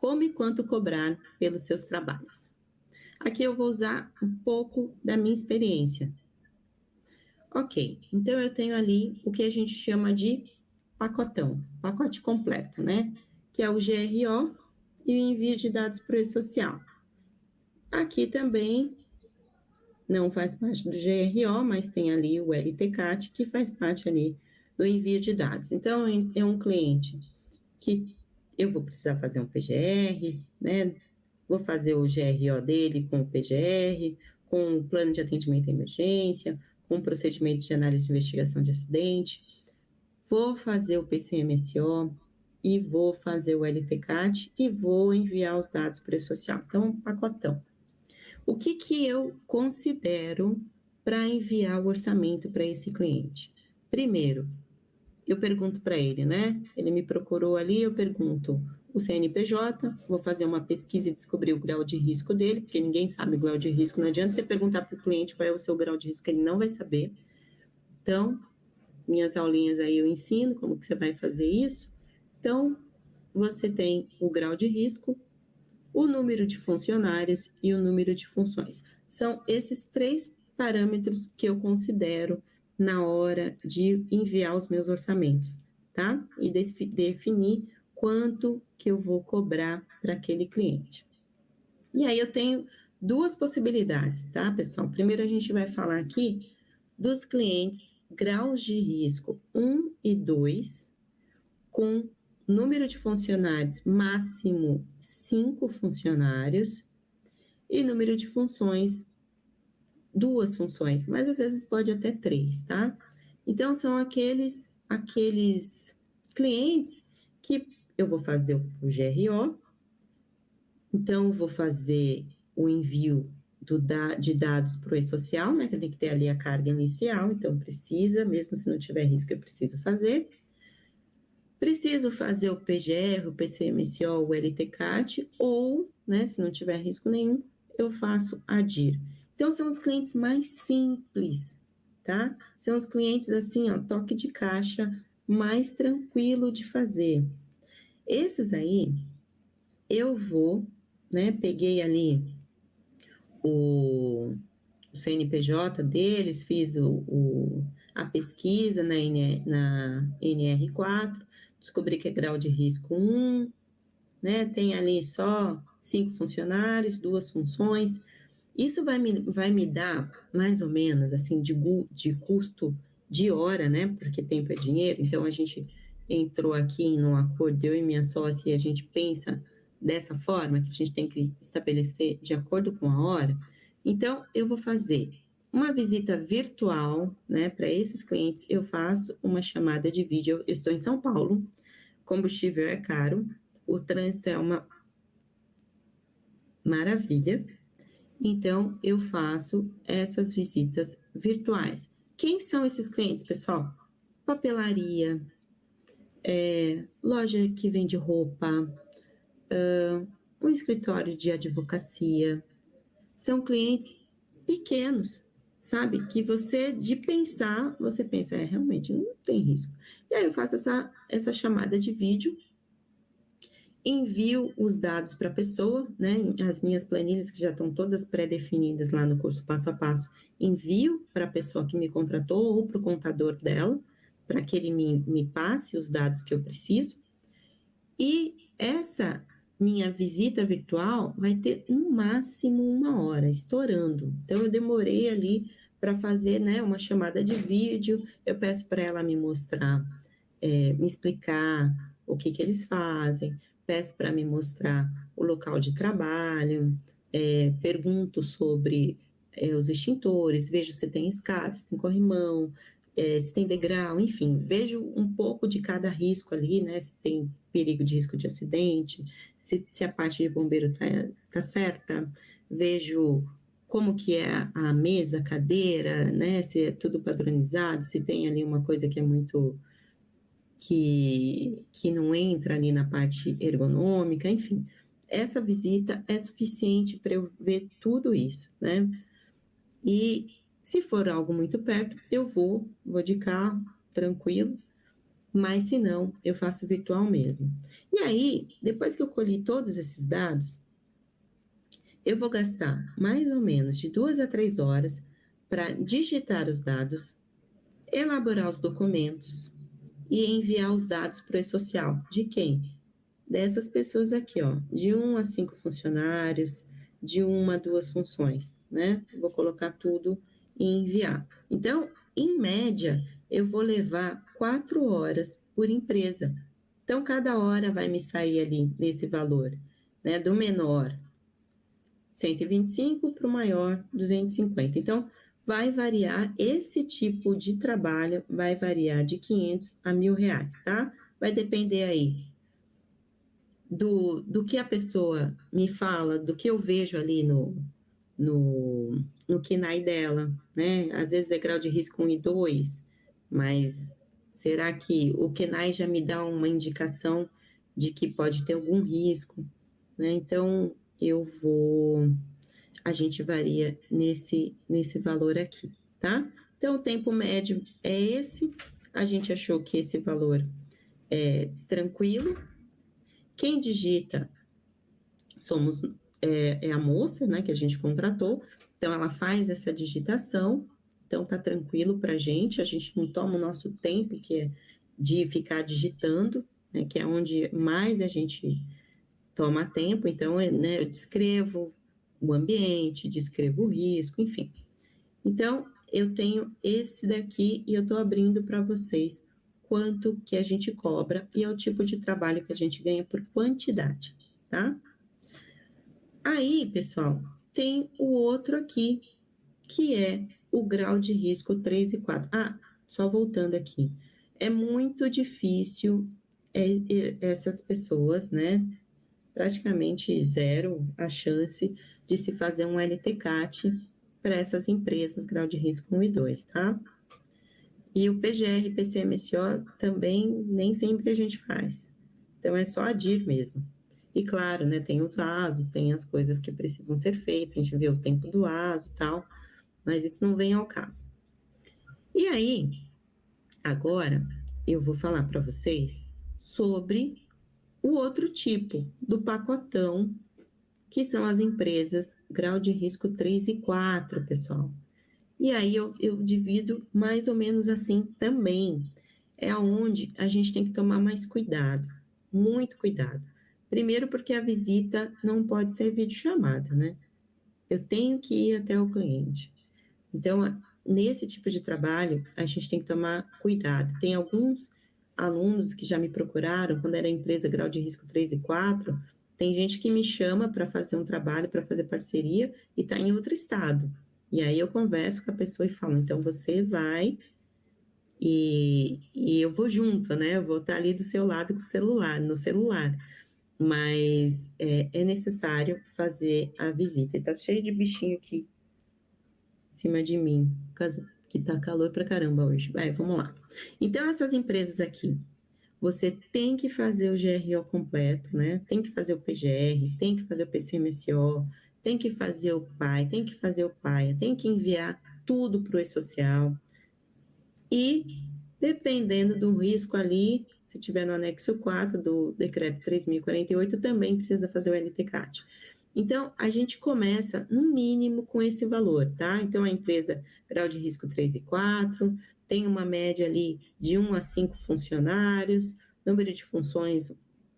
como e quanto cobrar pelos seus trabalhos. Aqui eu vou usar um pouco da minha experiência. Ok, então eu tenho ali o que a gente chama de pacotão, pacote completo, né? Que é o GRO e o envio de dados para o e-social. Aqui também não faz parte do GRO, mas tem ali o LTCAT, que faz parte ali do envio de dados. Então, é um cliente que eu vou precisar fazer um PGR, né? Vou fazer o GRO dele com o PGR, com o plano de atendimento à emergência, com o procedimento de análise de investigação de acidente, vou fazer o PCMSO e vou fazer o LTCAT e vou enviar os dados para o e-social. Então, um pacotão. O que eu considero para enviar o orçamento para esse cliente? Primeiro, eu pergunto para ele, né? Ele me procurou ali, eu pergunto o CNPJ, vou fazer uma pesquisa e descobrir o grau de risco dele, porque ninguém sabe o grau de risco, não adianta você perguntar para o cliente qual é o seu grau de risco, ele não vai saber. Então, minhas aulinhas aí eu ensino como que você vai fazer isso. Então, você tem o grau de risco, o número de funcionários e o número de funções. São esses 3 parâmetros que eu considero na hora de enviar os meus orçamentos, tá? E definir quanto que eu vou cobrar para aquele cliente. E aí eu tenho 2 possibilidades, tá, pessoal? Primeiro a gente vai falar aqui dos clientes graus de risco 1 e 2, com número de funcionários máximo 5 funcionários e número de funções 2 funções, mas às vezes pode até 3, tá? Então são aqueles clientes que eu vou fazer o GRO, então vou fazer o envio de dados para o e-social, né, que tem que ter ali a carga inicial, então precisa, mesmo se não tiver risco, eu preciso fazer. Preciso fazer o PGR, o PCMSO, o LTCAT, ou, né, se não tiver risco nenhum, eu faço a DIR. Então, são os clientes mais simples, tá? São os clientes, assim, ó, toque de caixa, mais tranquilo de fazer. Esses aí, eu vou, né, peguei ali o CNPJ deles, fiz a pesquisa na NR4, descobri que é grau de risco 1, né? Tem ali só 5 funcionários, 2 funções. Isso vai me dar mais ou menos assim de custo de hora, né? Porque tempo é dinheiro, então a gente entrou aqui num acordo, eu e minha sócia, e a gente pensa dessa forma, que a gente tem que estabelecer de acordo com a hora. Então, eu vou fazer uma visita virtual, né, para esses clientes, eu faço uma chamada de vídeo, eu estou em São Paulo, combustível é caro, o trânsito é uma maravilha, então eu faço essas visitas virtuais. Quem são esses clientes, pessoal? Papelaria, loja que vende roupa, um escritório de advocacia, são clientes pequenos, sabe? Que você, de pensar, você pensa, realmente, não tem risco. E aí eu faço essa chamada de vídeo, envio os dados para a pessoa, né? As minhas planilhas, que já estão todas pré-definidas lá no curso passo a passo, envio para a pessoa que me contratou ou para o contador dela, para que ele me passe os dados que eu preciso. E essa minha visita virtual vai ter no máximo 1 hora, estourando. Então, eu demorei ali para fazer, né, uma chamada de vídeo, eu peço para ela me mostrar, me explicar o que eles fazem, peço para me mostrar o local de trabalho, pergunto sobre os extintores, vejo se tem escada, se tem corrimão, se tem degrau, enfim, vejo um pouco de cada risco ali, né? Se tem perigo de risco de acidente, se a parte de bombeiro tá certa, vejo como que é a mesa, a cadeira, né? Se é tudo padronizado, se tem ali uma coisa que é muito que não entra ali na parte ergonômica, enfim. Essa visita é suficiente para eu ver tudo isso, né? E se for algo muito perto, eu vou de carro, tranquilo, mas se não, eu faço virtual mesmo. E aí, depois que eu colhi todos esses dados, eu vou gastar mais ou menos de 2 a 3 horas para digitar os dados, elaborar os documentos e enviar os dados para o e-social. De quem? Dessas pessoas aqui, ó, de 1 a 5 funcionários, de 1 a 2 funções, né? Vou colocar tudo e enviar. Então, em média, eu vou levar 4 horas por empresa. Então, cada hora vai me sair ali nesse valor, né? Do menor, 125, para o maior, 250. Então, vai variar, esse tipo de trabalho vai variar de 500 a R$ 1.000, tá? Vai depender aí do que a pessoa me fala, do que eu vejo ali no KINAI dela, né? Às vezes é grau de risco 1 e 2, mas será que o KINAI já me dá uma indicação de que pode ter algum risco, né? Então, a gente varia nesse valor aqui, tá? Então, o tempo médio é esse, a gente achou que esse valor é tranquilo. Quem digita é a moça, né, que a gente contratou, então ela faz essa digitação, então tá tranquilo para a gente não toma o nosso tempo, que é de ficar digitando, né, que é onde mais a gente toma tempo, então, né, eu descrevo o ambiente, descrevo o risco, enfim. Então, eu tenho esse daqui e eu estou abrindo para vocês quanto que a gente cobra e é o tipo de trabalho que a gente ganha por quantidade, tá? Aí, pessoal, tem o outro aqui, que é o grau de risco 3 e 4. Ah, só voltando aqui. É muito difícil essas pessoas, né? Praticamente zero a chance de se fazer um LTCAT para essas empresas, grau de risco 1 e 2, tá? E o PGR e PCMSO também nem sempre a gente faz. Então, é só a DIR mesmo. E claro, né, tem os ASOS, tem as coisas que precisam ser feitas, a gente vê o tempo do ASO e tal, mas isso não vem ao caso. E aí, agora, eu vou falar para vocês sobre o outro tipo do pacotão, que são as empresas grau de risco 3 e 4, pessoal. E aí eu divido mais ou menos assim também. É onde a gente tem que tomar mais cuidado, muito cuidado. Primeiro porque a visita não pode ser videochamada, né? Eu tenho que ir até o cliente. Então, nesse tipo de trabalho, a gente tem que tomar cuidado. Tem alguns alunos que já me procuraram, quando era empresa grau de risco 3 e 4, tem gente que me chama para fazer um trabalho, para fazer parceria, e está em outro estado. E aí eu converso com a pessoa e falo, então você vai e eu vou junto, né? Eu vou estar ali do seu lado com o celular, no celular. Mas é necessário fazer a visita. E tá cheio de bichinho aqui em cima de mim, que tá calor pra caramba hoje. Vai, vamos lá. Então, essas empresas aqui, você tem que fazer o GRO completo, né? Tem que fazer o PGR, tem que fazer o PCMSO, tem que fazer o PAI, tem que fazer o PAIA, tem que enviar tudo para o e-social. E, dependendo do risco ali, se tiver no anexo 4 do decreto 3.048, também precisa fazer o LTCAT. Então, a gente começa, no mínimo, com esse valor, tá? Então, a empresa, grau de risco 3 e 4, tem uma média ali de 1 a 5 funcionários, número de funções,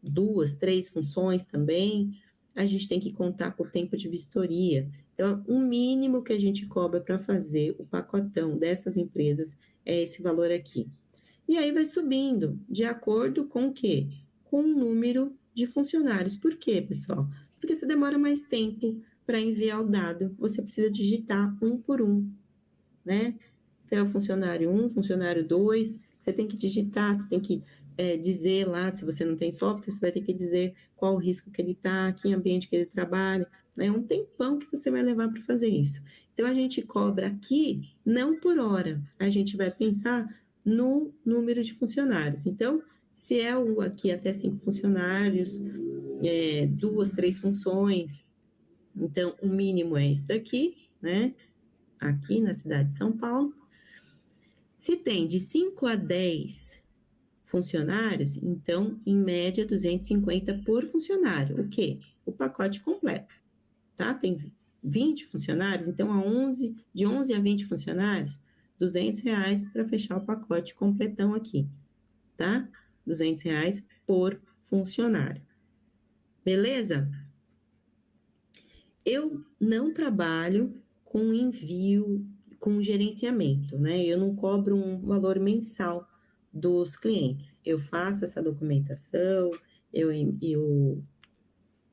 2, 3 funções também. A gente tem que contar com o tempo de vistoria. Então, o mínimo que a gente cobra para fazer o pacotão dessas empresas é esse valor aqui. E aí vai subindo, de acordo com o quê? Com o número de funcionários. Por quê, pessoal? Porque você demora mais tempo para enviar o dado, você precisa digitar um por um, né? Então, funcionário 1, funcionário 2, você tem que digitar, você tem que dizer lá, se você não tem software, você vai ter que dizer qual o risco que ele está, que ambiente que ele trabalha, né? É um tempão que você vai levar para fazer isso. Então, a gente cobra aqui, não por hora, a gente vai pensar no número de funcionários. Então, se é aqui até 5 funcionários, 2, 3 funções, então o mínimo é isso daqui, né? Aqui na cidade de São Paulo. Se tem de 5 a 10 funcionários, então, em média, 250 por funcionário. O quê? O pacote completo, tá? Tem 20 funcionários, então, de 11 a 20 funcionários, R$ 200 para fechar o pacote completão aqui, tá? R$ 200 por funcionário. Beleza? Eu não trabalho com envio, com gerenciamento, né? Eu não cobro um valor mensal dos clientes. Eu faço essa documentação, eu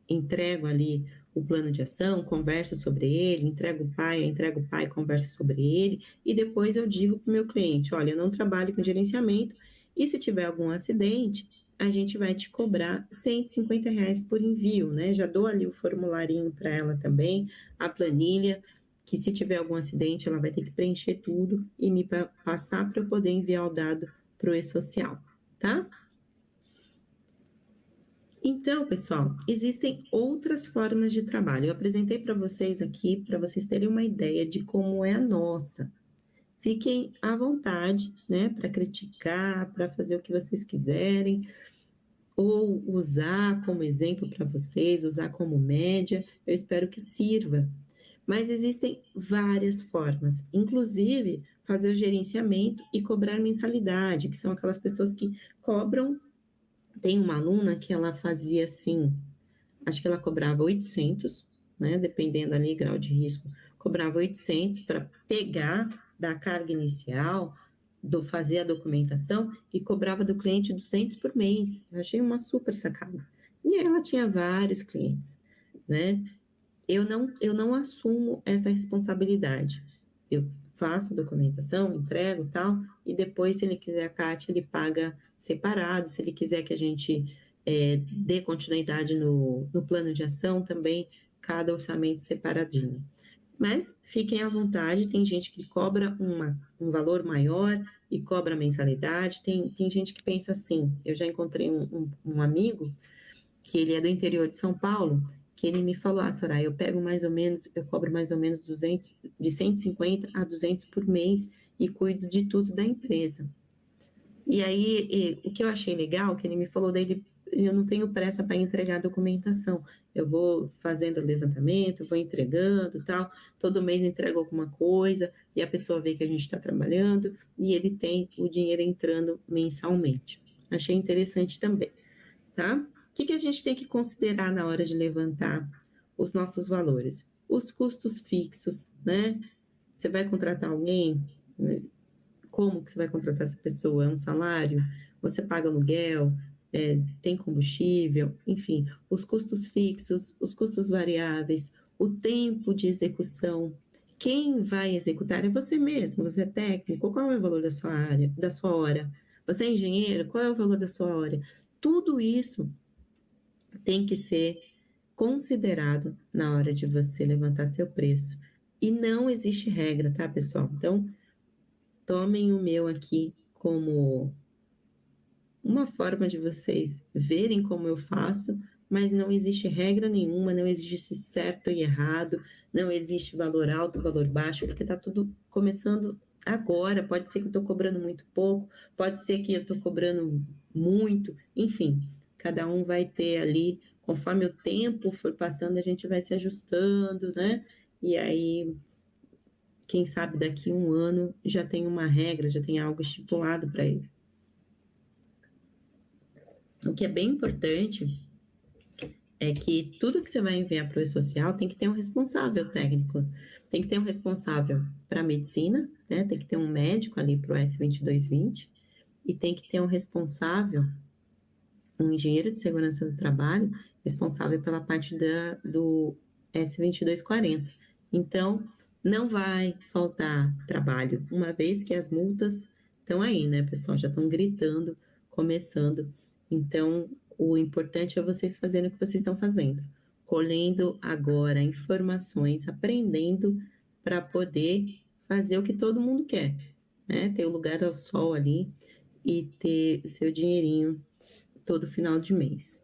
entrego ali o plano de ação, converso sobre ele, entrego o pai, converso sobre ele, e depois eu digo para o meu cliente, olha, eu não trabalho com gerenciamento, e se tiver algum acidente, a gente vai te cobrar R$ 150 por envio, né? Já dou ali o formularinho para ela também, a planilha, que se tiver algum acidente, ela vai ter que preencher tudo e me passar para eu poder enviar o dado para o e-social, tá? Então, pessoal, existem outras formas de trabalho. Eu apresentei para vocês aqui, para vocês terem uma ideia de como é a nossa. Fiquem à vontade, né, para criticar, para fazer o que vocês quiserem, ou usar como exemplo para vocês, usar como média. Eu espero que sirva. Mas existem várias formas, inclusive fazer o gerenciamento e cobrar mensalidade, que são aquelas pessoas que cobram. Tem uma aluna que ela fazia assim, acho que ela cobrava 800, né, dependendo ali grau de risco, cobrava 800 para pegar da carga inicial, do fazer a documentação, e cobrava do cliente 200 por mês. Eu achei uma super sacada. E ela tinha vários clientes, né? Eu não assumo essa responsabilidade. Eu faço a documentação, entrego e tal, e depois, se ele quiser a CAT, ele paga separado. Se ele quiser que a gente dê continuidade no plano de ação, também cada orçamento separadinho. Mas fiquem à vontade, tem gente que cobra um valor maior e cobra mensalidade, tem gente que pensa assim. Eu já encontrei um amigo que ele é do interior de São Paulo, que ele me falou, Soraya, eu cobro mais ou menos 200, de 150 a 200 por mês e cuido de tudo da empresa. E aí, o que eu achei legal, que ele me falou dele, eu não tenho pressa para entregar a documentação, eu vou fazendo o levantamento, vou entregando, tal, todo mês entrego alguma coisa, e a pessoa vê que a gente está trabalhando, e ele tem o dinheiro entrando mensalmente. Achei interessante também, tá? O que a gente tem que considerar na hora de levantar os nossos valores? Os custos fixos, né? Você vai contratar alguém, né? Como que você vai contratar essa pessoa? É um salário? Você paga aluguel? Tem combustível? Enfim, os custos fixos, os custos variáveis, o tempo de execução. Quem vai executar é você mesmo, você é técnico, qual é o valor da sua área, da sua hora? Você é engenheiro, qual é o valor da sua hora? Tudo isso tem que ser considerado na hora de você levantar seu preço. E não existe regra, tá, pessoal? Então, tomem o meu aqui como uma forma de vocês verem como eu faço, mas não existe regra nenhuma, não existe certo e errado, não existe valor alto, valor baixo, porque está tudo começando agora. Pode ser que eu estou cobrando muito pouco, pode ser que eu estou cobrando muito, enfim, cada um vai ter ali, conforme o tempo for passando, a gente vai se ajustando, né? E aí, quem sabe daqui a um ano já tem uma regra, já tem algo estipulado para isso. O que é bem importante é que tudo que você vai enviar para o e-social tem que ter um responsável técnico, tem que ter um responsável para a medicina, né? Tem que ter um médico ali para o S2220 e tem que ter um responsável, um engenheiro de segurança do trabalho, responsável pela parte do S2240. Então, não vai faltar trabalho, uma vez que as multas estão aí, né, pessoal? Já estão gritando, começando. Então, o importante é vocês fazerem o que vocês estão fazendo, colhendo agora informações, aprendendo para poder fazer o que todo mundo quer, né? Ter o lugar ao sol ali e ter o seu dinheirinho todo final de mês.